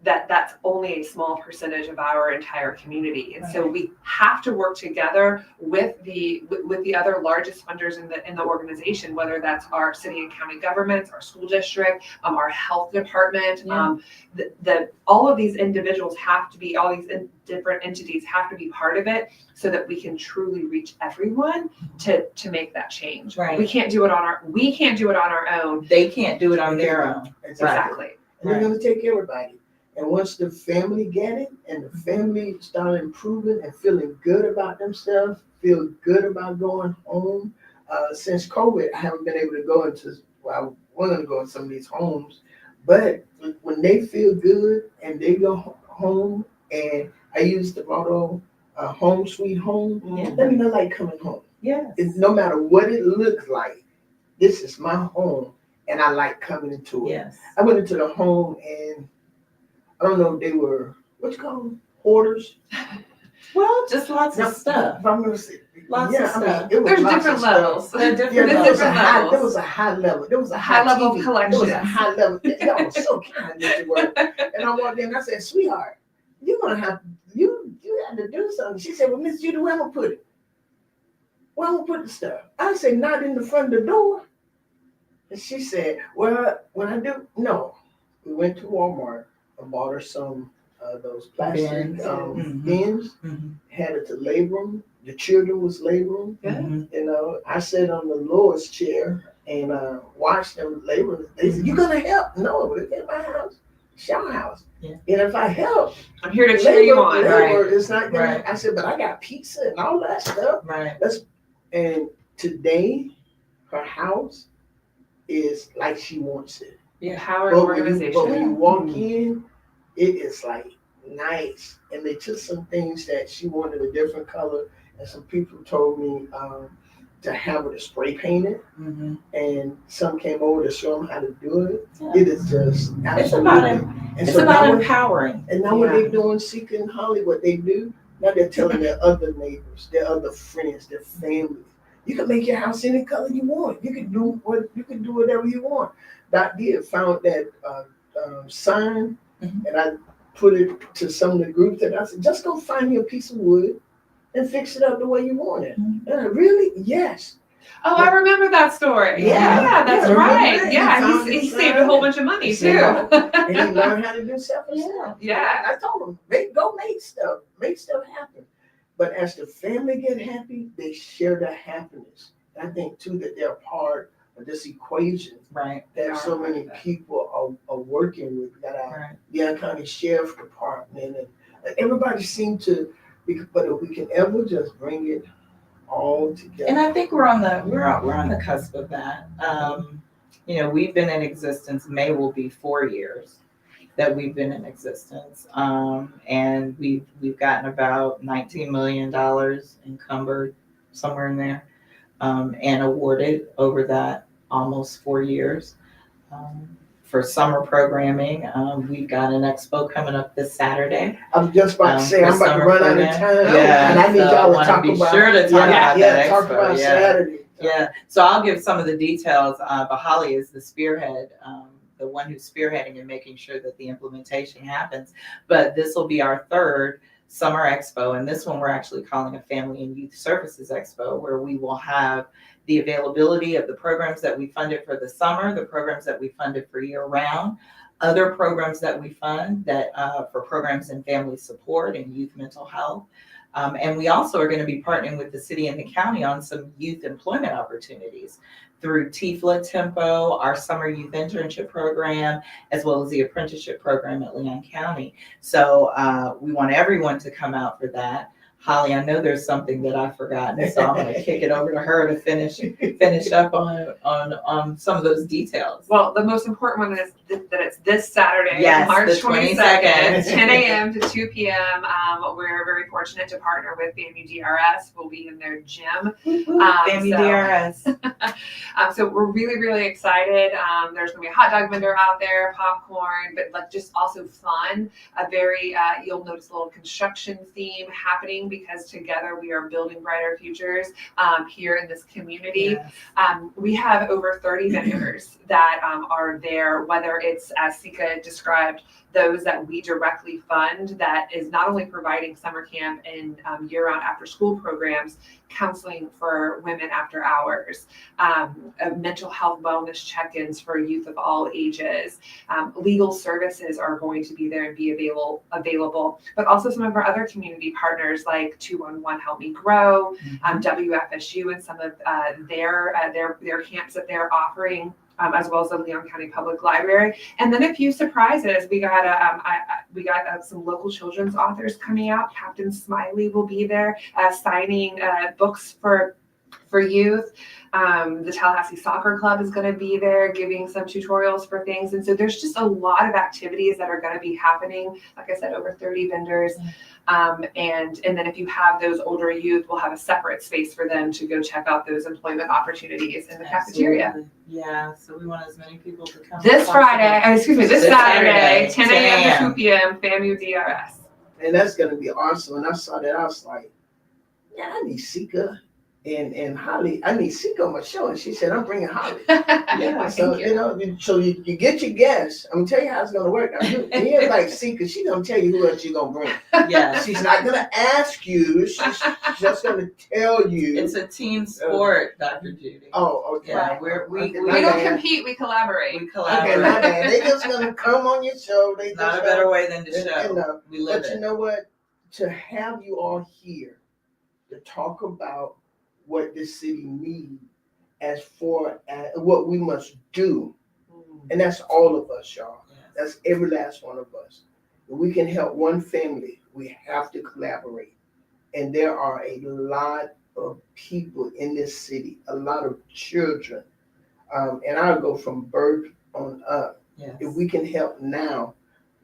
that that's only a small percentage of our entire community. And so we have to work together with the other largest funders in the organization, whether that's our city and county governments, our school district, our health department, all of these individuals have to be, all these different entities have to be part of it so that we can truly reach everyone to make that change. Right. We can't do it on our own. They can't do it on their own. Exactly. And they're going to take everybody. And once the family get it and the family start improving and feeling good about themselves, feel good about going home. Since COVID, I haven't been able to go into, well, I wanted to go in some of these homes, but when they feel good and they go home, and I use the motto, home sweet home, let me know like coming home. Yes. No matter what it looks like, this is my home and I like coming into it. Yes. I went into the home and I don't know if they were, what you call them, hoarders? Well, just lots of stuff. I'm gonna say, Lots of stuff. It was There's lots different of stuff. levels. There are Yeah, different there was, levels. there was a high level. There was a High level TV. collection. There was a high level. That was so kind of word. And I walked in and I said, sweetheart, you're gonna have you had to do something. She said, well, Miss Judy, where I'm gonna put it? Where I'm gonna put the stuff? I said, not in the front of the door. And she said, well, when I do, no. We went to Walmart and bought her some those plastic bins, had it to label them. The children was labeling. You know, I sat on the lowest chair and watched them label. They said, "You gonna help?" No, it's in my house, it's your house. Yeah. And if I help, I'm here to cheer you on. it's not gonna. I said, but I got pizza and all that stuff. Right. And today, her house is like she wants it. Yeah. Power But organization. when you walk in, it is like nice. And they took some things that she wanted a different color, and some people told me to have her to spray paint it. And some came over to show them how to do it. Yeah. It is just It's about empowering. And now what they're doing, Seeking Hollywood, they do. Now they're telling their other neighbors, their other friends, their family You can make your house any color you want. You can do whatever you want. Doc did found that sign, and I put it to some of the groups that I said, just go find you a piece of wood and fix it up the way you want it. Really? Yes. Oh, I remember that story. Yeah, that's right. Yeah, he saved a whole bunch of money too. And he learned how to do stuff himself. Yeah. I told him, go make stuff happen. But as the family get happy, they share their happiness. And I think too that they're part of this equation. Right. That so many people are working with. Got our Young County Sheriff Department, and everybody seemed to. But if we can ever just bring it all together. And I think we're on the cusp of that. We've been in existence. May will be 4 years that we've been in existence, and we've gotten about $19 million encumbered, somewhere in there, and awarded over that almost 4 years. For summer programming, we've got an expo coming up this Saturday. I was just about to say, I'm about to run out of time. Yeah, and I need y'all to talk about. Sure to talk about that talk expo. about Saturday. Yeah, so I'll give some of the details, but Holly is the spearhead, the one who's spearheading and making sure that the implementation happens. But this will be our third summer expo, and this one we're actually calling a Family and Youth Services Expo, where we will have the availability of the programs that we funded for the summer, the programs that we funded for year-round, other programs that we fund that for programs in family support and youth mental health. And we also are going to be partnering with the city and the county on some youth employment opportunities through TIFLA Tempo, our summer youth internship program, as well as the apprenticeship program at Leon County. So we want everyone to come out for that. Holly, I know there's something that I've forgotten, so I'm going to kick it over to her to finish up on some of those details. Well, the most important one is that it's this Saturday, yes, March 22nd, 10 a.m. a.m. to 2 p.m. We're very fortunate to partner with FAMU DRS. We'll be in their gym. FAMU DRS. So we're really, really excited. There's going to be a hot dog vendor out there, popcorn, but like just also fun. A very, you'll notice a little construction theme happening, because together we are building brighter futures here in this community. Yes. We have over 30 vendors that are there, whether it's, as Sika described, those that we directly fund, that is not only providing summer camp and year-round after-school programs, counseling for women after hours, mental health wellness check-ins for youth of all ages, legal services are going to be there and be available, but also some of our other community partners like 211 Help Me Grow, WFSU, and some of their camps that they're offering. As well as the Leon County Public Library, and then a few surprises. We got some local children's authors coming out. Captain Smiley will be there signing books for youth. The Tallahassee Soccer Club is going to be there giving some tutorials for things, and so there's just a lot of activities that are going to be happening. Like I said, over 30 vendors. And then if you have those older youth, we'll have a separate space for them to go check out those employment opportunities in the cafeteria. Yeah, so we want as many people to come. This Saturday, 10 a.m. to 2 p.m., FAMU DRS. And that's going to be awesome. And I saw that, I was like, yeah, I need Sika and Holly. I need Sika on my show. And she said, I'm bringing Holly. Yeah, so, so you get your guests. I'm going to tell you how it's going to work. And you're like Sika, she's going to tell you who else you're going to bring. Yeah. She's not going to ask you. She's just going to tell you. It's a team sport, Dr. Judy. Oh, okay. Yeah, we don't compete, we collaborate. Okay, not bad. They just going to come on your show. Not a better way than to show. We live but it. You know what? To have you all here to talk about what this city needs as for what we must do. And that's all of us, y'all. Yes. That's every last one of us. If we can help one family, we have to collaborate. And there are a lot of people in this city, a lot of children. And I'll go from birth on up. Yes. If we can help now,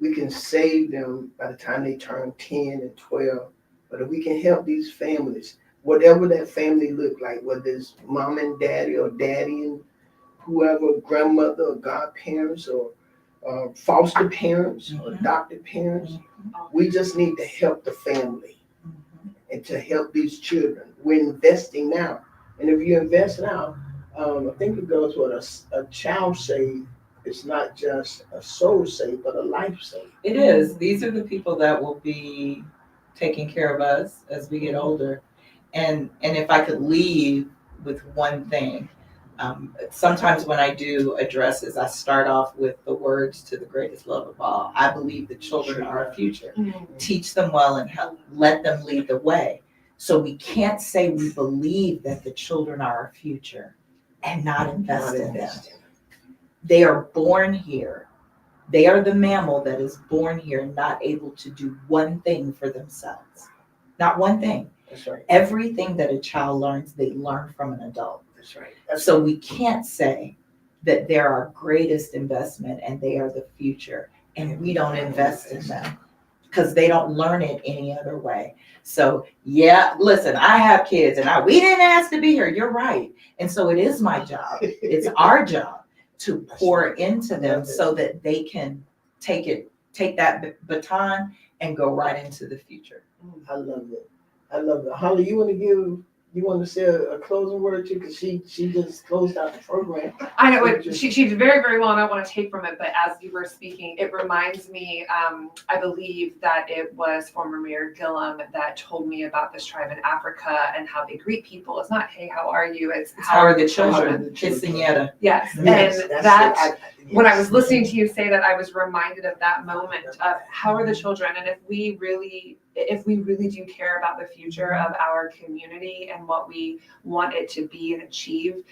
we can save them by the time they turn 10 and 12. But if we can help these families, whatever that family look like, whether it's mom and daddy or daddy and whoever, grandmother or godparents or foster parents or adopted parents, we just need to help the family and to help these children. We're investing now. And if you invest now, I think it goes with a child saved. It's not just a soul saved, but a life saved. It is. These are the people that will be taking care of us as we get older. And if I could leave with one thing, sometimes when I do addresses, I start off with the words to the greatest love of all. I believe the children are our future. Teach them well and help, let them lead the way. So we can't say we believe that the children are our future and not invest in them. They are born here. They are the mammal that is born here, not able to do one thing for themselves. Not one thing. That's right. Everything that a child learns, they learn from an adult. That's right. So we can't say that they're our greatest investment and they are the future, and we don't invest in them because they don't learn it any other way. So yeah, listen, I have kids and we didn't ask to be here. You're right. And so it is my job. It's our job to pour into them so that they can take that baton and go right into the future. I love it. I love it. Holly, you want to say a closing word too? Because she just closed out the program. I know she did very, very well, and I want to take from it. But as you were speaking, it reminds me. I believe that it was former Mayor Gillum that told me about this tribe in Africa and how they greet people. It's not, "Hey, how are you?" It's how are the children? Quinceañera. Yes, Yes, and yes. When I was listening to you say that, I was reminded of that moment of how are the children, and if we really do care about the future of our community and what we want it to be and achieve,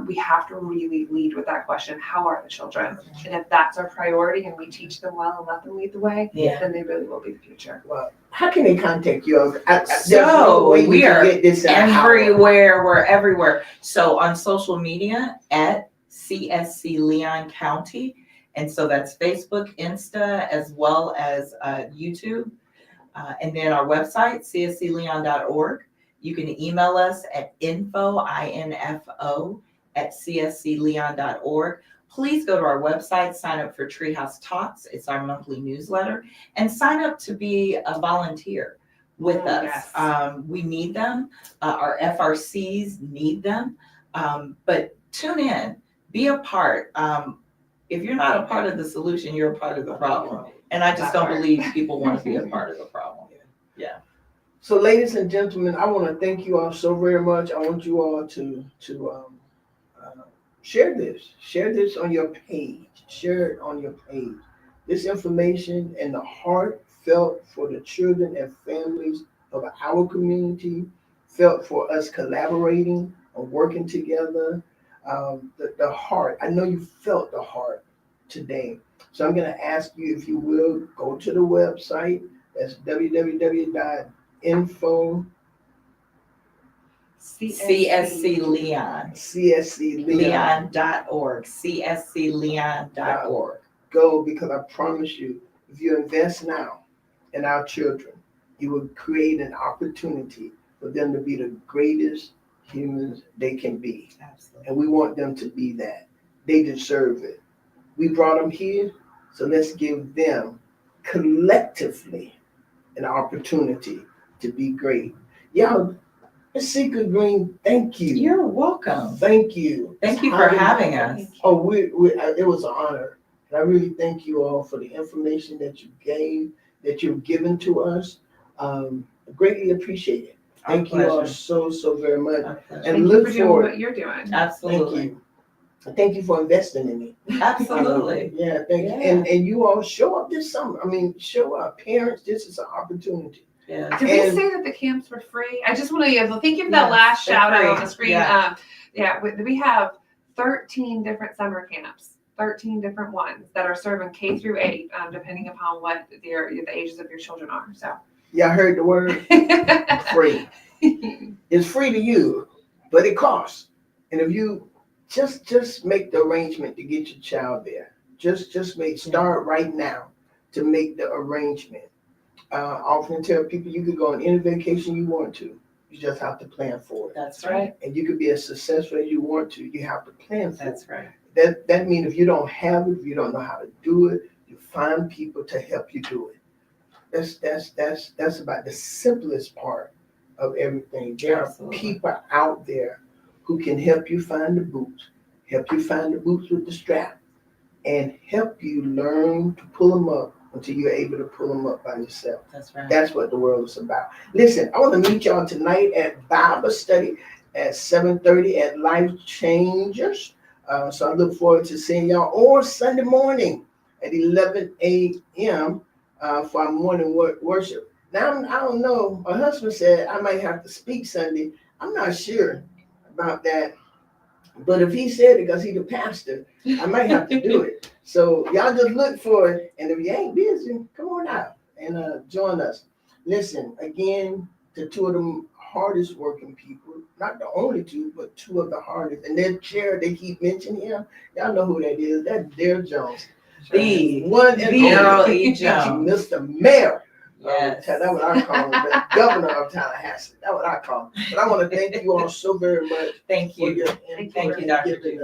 we have to really lead with that question: how are the children? And if that's our priority and we teach them well and let them lead the way, then they really will be the future. Well, how can they contact you? So we are everywhere. We're everywhere. So on social media at CSC Leon County. And so that's Facebook, Insta, as well as YouTube. And then our website, cscleon.org. You can email us at info, at cscleon.org. Please go to our website, sign up for Treehouse Talks. It's our monthly newsletter. And sign up to be a volunteer with us. Yes. We need them. Our FRCs need them. But tune in, be a part. If you're not a part of the solution, you're a part of the problem. And I just don't believe people want to be a part of the problem. Yeah. So, ladies and gentlemen, I want to thank you all so very much. I want you all to share this. Share this on your page. Share it on your page. This information and the heart felt for the children and families of our community, felt for us collaborating and working together. The heart. I know you felt the heart today. So I'm going to ask you, if you will, go to the website. That's www.info. CSC Leon. CSCLeon.org. CSCleon.org. Go, because I promise you, if you invest now in our children, you will create an opportunity for them to be the greatest humans they can be. Absolutely. And we want them to be that. They deserve it. We brought them here, so let's give them collectively an opportunity to be great. Y'all, Ms. Seeker Green, thank you. You're welcome. Thank you. Thank you for having us. Oh, it was an honor. And I really thank you all for the information that you gave, that you've given to us. Greatly appreciate it. Thank you all so very much. And thank you for doing what you're doing. Absolutely. Thank you. Thank you for investing in me. Absolutely. Yeah, thank you. And you all show up this summer. I mean, show up. Parents, this is an opportunity. Yeah. Did we say that the camps were free? I just want to thank you for that last shout out on the screen. Yeah. We have 13 different summer camps, 13 different ones that are serving K through 8, depending upon what the ages of your children are. So. Y'all heard the word? Free. It's free to you, but it costs. And if you just make the arrangement to get your child there, start right now to make the arrangement. I often tell people you could go on any vacation you want to. You just have to plan for it. That's right. And you could be as successful as you want to. You have to plan for it. That's right. That means if you don't have it, if you don't know how to do it, you find people to help you do it. That's about the simplest part of everything. There are people out there who can help you find the boots with the strap, and help you learn to pull them up until you're able to pull them up by yourself. That's right. That's what the world is about. Listen, I want to meet y'all tonight at Bible study at 7:30 at Life Changers. So I look forward to seeing y'all, or Sunday morning at 11 a.m. For our morning worship. Now, I don't know. My husband said I might have to speak Sunday. I'm not sure about that. But if he said it because he's the pastor, I might have to do it. So y'all just look for it. And if you ain't busy, come on out and join us. Listen, again, to two of the hardest working people, not the only two, but two of the hardest. And that chair, they keep mentioning him. Y'all know who that is. That's Dare Jones. The one and Daryl only E. Jones. Mr. Mayor. Yes. That's what I call him, the governor of Tallahassee. That's what I call him. But I want to thank you all so very much. Thank for you. your Thank you, Dr. Judy.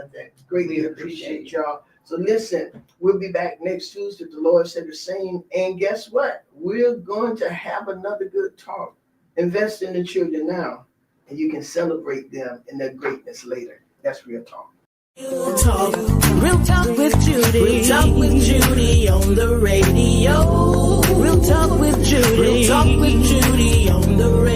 Greatly We appreciate y'all. So listen, we'll be back next Tuesday. The Lord said the same. And guess what? We're going to have another good talk. Invest in the children now, and you can celebrate them in their greatness later. That's real talk. Real talk with Judy. Real talk with Judy on the radio. Real talk with Judy. Real talk with Judy on the radio.